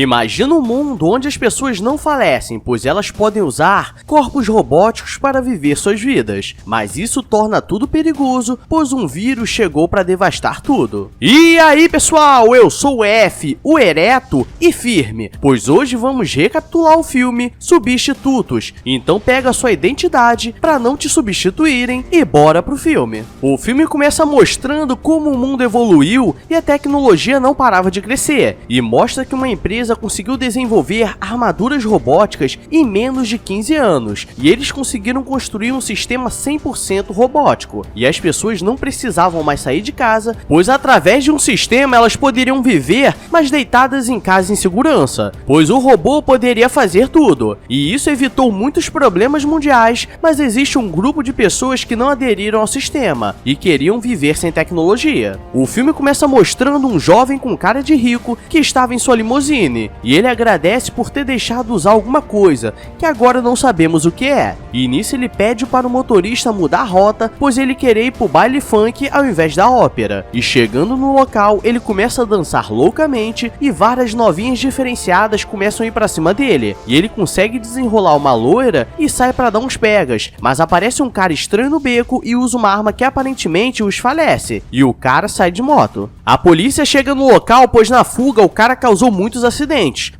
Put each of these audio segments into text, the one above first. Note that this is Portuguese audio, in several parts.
Imagina um mundo onde as pessoas não falecem, pois elas podem usar corpos robóticos para viver suas vidas. Mas isso torna tudo perigoso, pois um vírus chegou para devastar tudo. E aí pessoal, eu sou o F, o ereto e firme, pois hoje vamos recapitular o filme Substitutos. Então pega a sua identidade para não te substituírem e bora pro filme. O filme começa mostrando como o mundo evoluiu e a tecnologia não parava de crescer, e mostra que uma empresa conseguiu desenvolver armaduras robóticas em menos de 15 anos, e eles conseguiram construir um sistema 100% robótico, e as pessoas não precisavam mais sair de casa, pois através de um sistema elas poderiam viver, mas deitadas em casa em segurança, pois o robô poderia fazer tudo, e isso evitou muitos problemas mundiais, mas existe um grupo de pessoas que não aderiram ao sistema e queriam viver sem tecnologia. O filme começa mostrando um jovem com cara de rico que estava em sua limusine, e ele agradece por ter deixado usar alguma coisa, que agora não sabemos o que é, e nisso ele pede para o motorista mudar a rota, pois ele queria ir pro baile funk ao invés da ópera, e chegando no local ele começa a dançar loucamente e várias novinhas diferenciadas começam a ir pra cima dele, e ele consegue desenrolar uma loira e sai pra dar uns pegas, mas aparece um cara estranho no beco e usa uma arma que aparentemente os falece, e o cara sai de moto. A polícia chega no local, pois na fuga o cara causou muitos acidentes,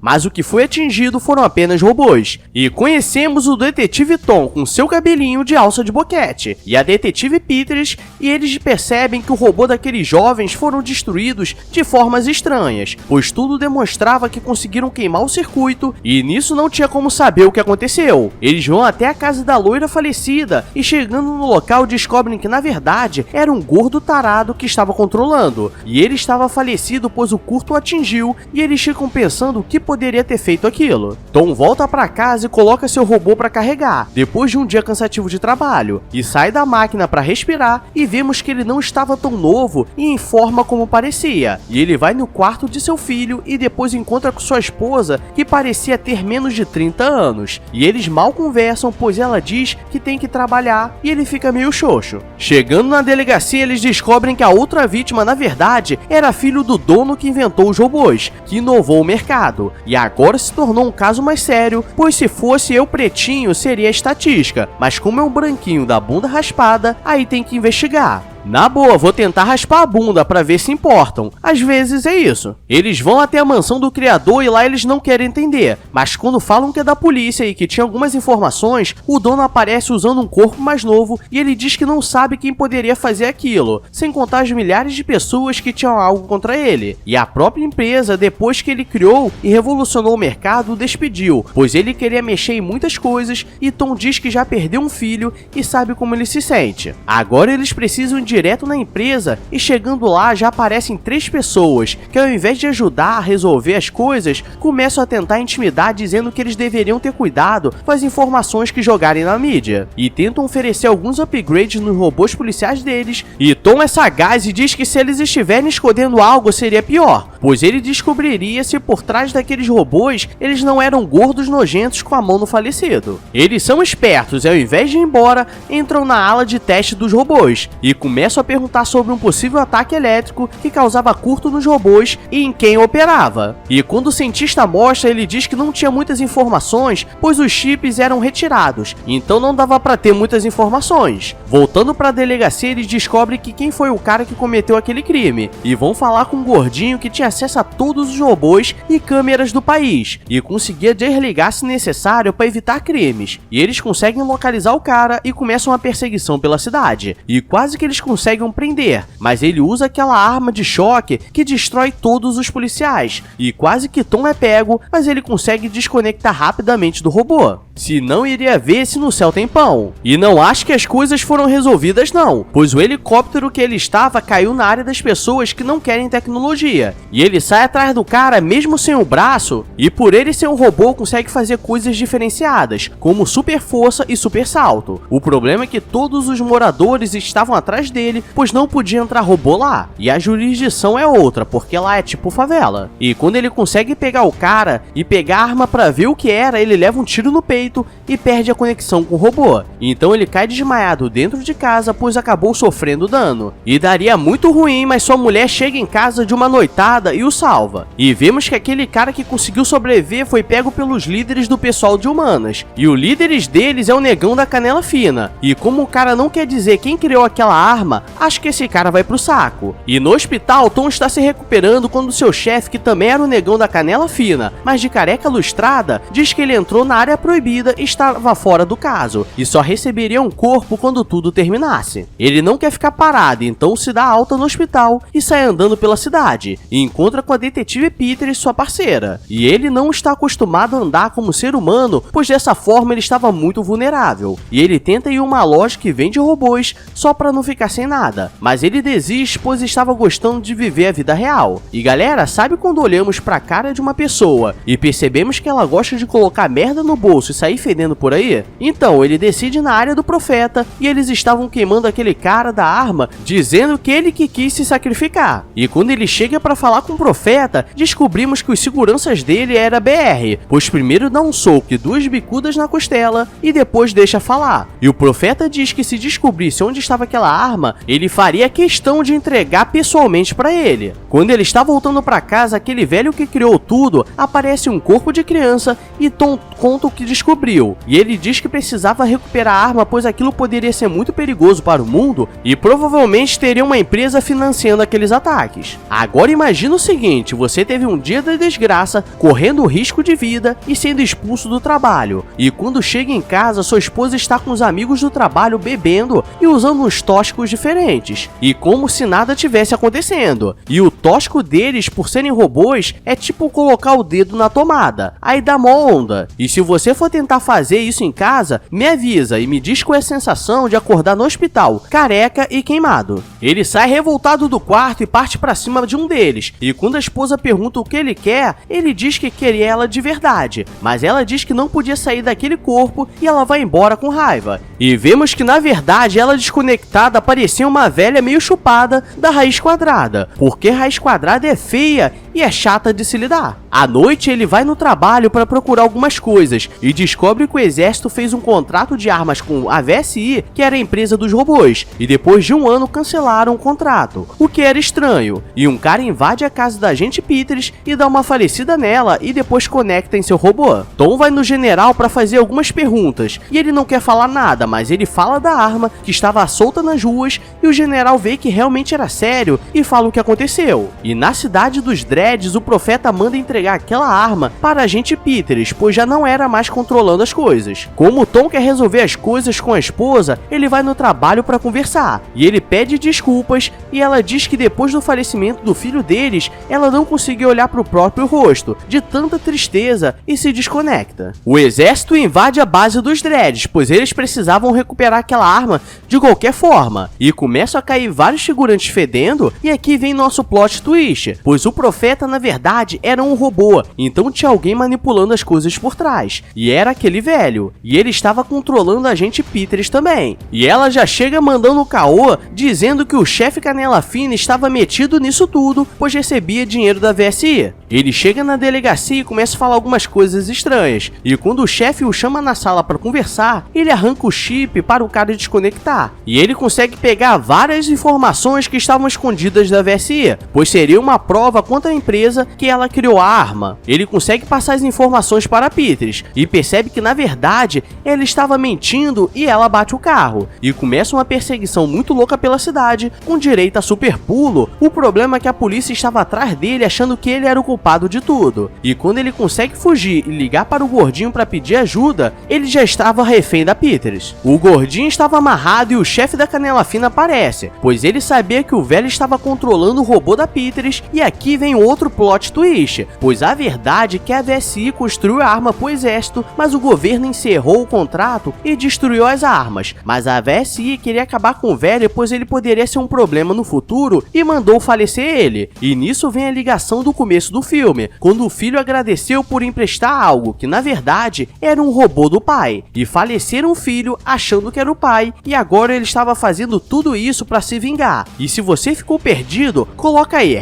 mas o que foi atingido foram apenas robôs. E conhecemos o detetive Tom com seu cabelinho de alça de boquete, e a detetive Peters, e eles percebem que o robô daqueles jovens foram destruídos de formas estranhas, pois tudo demonstrava que conseguiram queimar o circuito, e nisso não tinha como saber o que aconteceu. Eles vão até a casa da loira falecida, e chegando no local descobrem que na verdade era um gordo tarado que estava controlando, e ele estava falecido pois o curto o atingiu, e eles ficam pensando o que poderia ter feito aquilo. Tom volta para casa e coloca seu robô para carregar, depois de um dia cansativo de trabalho, e sai da máquina para respirar, e vemos que ele não estava tão novo e em forma como parecia, e ele vai no quarto de seu filho e depois encontra com sua esposa, que parecia ter menos de 30 anos, e eles mal conversam pois ela diz que tem que trabalhar, e ele fica meio xoxo. Chegando na delegacia eles descobrem que a outra vítima na verdade era filho do dono que inventou os robôs, que inovou o mercado, e agora se tornou um caso mais sério, pois se fosse eu pretinho seria estatística, mas como é um branquinho da bunda raspada, aí tem que investigar. Na boa, vou tentar raspar a bunda pra ver se importam. Às vezes é isso. Eles vão até a mansão do criador e lá eles não querem entender. Mas quando falam que é da polícia e que tinha algumas informações, o dono aparece usando um corpo mais novo e ele diz que não sabe quem poderia fazer aquilo, sem contar as milhares de pessoas que tinham algo contra ele. E a própria empresa, depois que ele criou e revolucionou o mercado, o despediu, pois ele queria mexer em muitas coisas e Tom diz que já perdeu um filho e sabe como ele se sente. Agora eles precisam de direto na empresa e chegando lá já aparecem 3 pessoas que ao invés de ajudar a resolver as coisas, começam a tentar intimidar dizendo que eles deveriam ter cuidado com as informações que jogarem na mídia e tentam oferecer alguns upgrades nos robôs policiais deles, e Tom é sagaz e diz que se eles estiverem escondendo algo seria pior, pois ele descobriria se por trás daqueles robôs eles não eram gordos nojentos com a mão no falecido. Eles são espertos e ao invés de ir embora, entram na ala de teste dos robôs e começam a perguntar sobre um possível ataque elétrico que causava curto nos robôs e em quem operava. E quando o cientista mostra, ele diz que não tinha muitas informações, pois os chips eram retirados, então não dava para ter muitas informações. Voltando para a delegacia, eles descobrem que quem foi o cara que cometeu aquele crime, e vão falar com um gordinho que tinha acesso a todos os robôs e câmeras do país, e conseguia desligar se necessário para evitar crimes. E eles conseguem localizar o cara e começam a perseguição pela cidade, e quase que eles conseguem prender, mas ele usa aquela arma de choque que destrói todos os policiais, e quase que Tom é pego, mas ele consegue desconectar rapidamente do robô. Se não iria ver se no céu tem pão. E não acho que as coisas foram resolvidas não, pois o helicóptero que ele estava caiu na área das pessoas que não querem tecnologia, e ele sai atrás do cara mesmo sem o braço, e por ele ser um robô consegue fazer coisas diferenciadas, como super força e super salto. O problema é que todos os moradores estavam atrás dele, pois não podia entrar robô lá, e a jurisdição é outra, porque lá é tipo favela. E quando ele consegue pegar o cara e pegar a arma pra ver o que era, ele leva um tiro no peito efeito e perde a conexão com o robô. Então ele cai desmaiado dentro de casa, pois acabou sofrendo dano. E daria muito ruim, mas sua mulher chega em casa de uma noitada e o salva. E vemos que aquele cara que conseguiu sobreviver foi pego pelos líderes do pessoal de humanas. E o líderes deles é o negão da canela fina. E como o cara não quer dizer quem criou aquela arma, acho que esse cara vai pro saco. E no hospital, Tom está se recuperando quando seu chefe, que também era o negão da canela fina, mas de careca lustrada, diz que ele entrou na área proibida e estava fora do caso, e só receberia um corpo quando tudo terminasse. Ele não quer ficar parado, então se dá alta no hospital e sai andando pela cidade, e encontra com a detetive Peter e sua parceira. E ele não está acostumado a andar como ser humano, pois dessa forma ele estava muito vulnerável, e ele tenta ir em uma loja que vende robôs só para não ficar sem nada, mas ele desiste pois estava gostando de viver a vida real. E galera, sabe quando olhamos pra cara de uma pessoa e percebemos que ela gosta de colocar merda no bolso e sair fedendo por aí? Então ele decide ir na área do profeta e eles estavam queimando aquele cara da arma, dizendo que ele que quis se sacrificar. E quando ele chega pra falar com o profeta, descobrimos que os seguranças dele era BR, pois primeiro dá um soco e 2 bicudas na costela e depois deixa falar. E o profeta diz que se descobrisse onde estava aquela arma, ele faria questão de entregar pessoalmente pra ele. Quando ele está voltando pra casa, aquele velho que criou tudo, aparece um corpo de criança e Tom conta o que descobriu. E ele diz que precisava recuperar a arma, pois aquilo poderia ser muito perigoso para o mundo e provavelmente teria uma empresa financiando aqueles ataques. Agora imagina o seguinte, você teve um dia da desgraça, correndo risco de vida e sendo expulso do trabalho. E quando chega em casa, sua esposa está com os amigos do trabalho bebendo e usando uns tóxicos diferentes. E como se nada tivesse acontecendo. E o tóxico deles, por serem robôs, é tipo colocar o dedo na tomada. Aí dá mó onda. E se você for tentar fazer isso em casa, me avisa e me diz qual é a sensação de acordar no hospital, careca e queimado. Ele sai revoltado do quarto e parte pra cima de um deles. E quando a esposa pergunta o que ele quer, ele diz que queria ela de verdade. Mas ela diz que não podia sair daquele corpo e ela vai embora com raiva. E vemos que na verdade ela desconectada parecia uma velha meio chupada da Raiz Quadrada, porque Raiz Quadrada é feia e é chata de se lidar. À noite ele vai no trabalho para procurar algumas coisas e descobre que o exército fez um contrato de armas com a VSI, que era a empresa dos robôs, e depois de um ano cancelaram o contrato, o que era estranho. E um cara invade a casa da agente Peters e dá uma falecida nela e depois conecta em seu robô. Tom vai no general para fazer algumas perguntas e ele não quer falar nada, mas ele fala da arma que estava solta nas ruas e o general vê que realmente era sério e fala o que aconteceu. E na cidade dos Dreads, o profeta manda entregar aquela arma para a agente Peters, pois já não era mais controlando as coisas. Como Tom quer resolver as coisas com a esposa, ele vai no trabalho para conversar e ele pede desculpas e ela diz que depois do falecimento do filho deles, ela não conseguiu olhar para o próprio rosto, de tanta tristeza, e se desconecta. O exército invade a base dos Dreads, pois eles precisavam recuperar aquela arma de qualquer forma, e começam a cair vários figurantes fedendo, e aqui vem nosso plot twist, pois o profeta na verdade era um robô, então tinha alguém manipulando as coisas por trás, e era aquele velho, e ele estava controlando a agente Peters também, e ela já chega mandando o caô, dizendo que o chefe Canela Fina estava metido nisso tudo, pois recebia dinheiro da VSI. Ele chega na delegacia e começa a falar algumas coisas estranhas, e quando o chefe o chama na sala para conversar, ele arranca o chip para o cara desconectar, e ele consegue pegar várias informações que estavam escondidas da VSI, pois seria uma prova contra a empresa que ela criou a arma. Ele consegue passar as informações para Peters, e percebe que na verdade ele estava mentindo e ela bate o carro, e começa uma perseguição muito louca pela cidade, com direito a super pulo. O problema é que a polícia estava atrás dele achando que ele era o culpado de tudo, e quando ele consegue fugir e ligar para o gordinho para pedir ajuda, ele já estava refém da Peters. O gordinho estava amarrado e o chefe da Canela Fina aparece, pois ele sabia que o velho estava controlando o robô da Peters, e aqui vem outro plot twist, pois a verdade é que a VSI construiu a arma para o exército, mas o governo encerrou o contrato e destruiu as armas, mas a VSI queria acabar com o velho, pois ele poderia ser um problema no futuro e mandou falecer ele, e nisso vem a ligação do começo do filme, quando o filho agradeceu por emprestar algo que na verdade era um robô do pai, e falecer um filho achando que era o pai, e agora ele estava fazendo tudo isso para se vingar. E se você ficou perdido, coloca aí,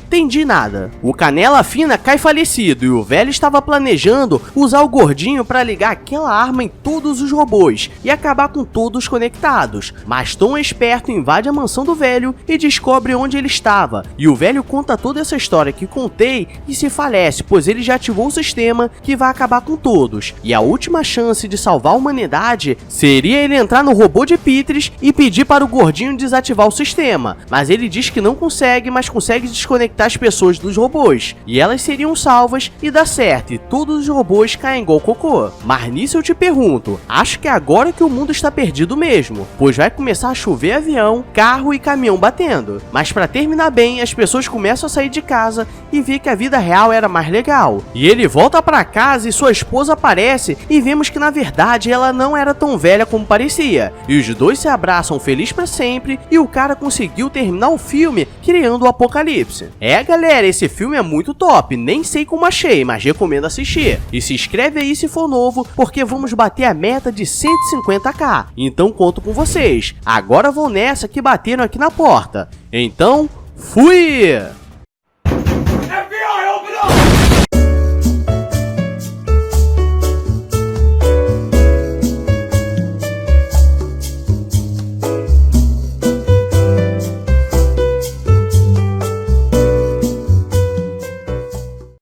#TendiNada. O Canela Fina cai falecido e o velho estava planejando usar o gordinho para ligar aquela arma em todos os robôs e acabar com todos conectados. Mas Tom esperto invade a mansão do velho e descobre onde ele estava, e o velho conta toda essa história que contei e se falece, pois ele já ativou o sistema que vai acabar com todos. E a última chance de salvar a humanidade seria ele entrar no robô de Pitres e pedir para o gordinho desativar o sistema, mas ele diz que não consegue, mas consegue desconectar as pessoas dos robôs, e elas seriam salvas e dá certo, e todos os robôs caem igual cocô. Mas nisso eu te pergunto, acho que é agora que o mundo está perdido mesmo, pois vai começar a chover avião, carro e caminhão batendo. Mas para terminar bem, as pessoas começam a sair de casa e ver que a vida real era mais legal. E ele volta para casa e sua esposa aparece e vemos que na verdade ela não era tão velha como parecia. E os dois se abraçam felizes para sempre e o cara conseguiu terminar o filme criando o apocalipse. É galera, esse filme é muito top, nem sei como achei, mas recomendo assistir. E se inscreve aí se for novo, porque vamos bater a meta de 150k. Então conto com vocês. Agora vão nessa que bateram aqui na porta. Então, fui!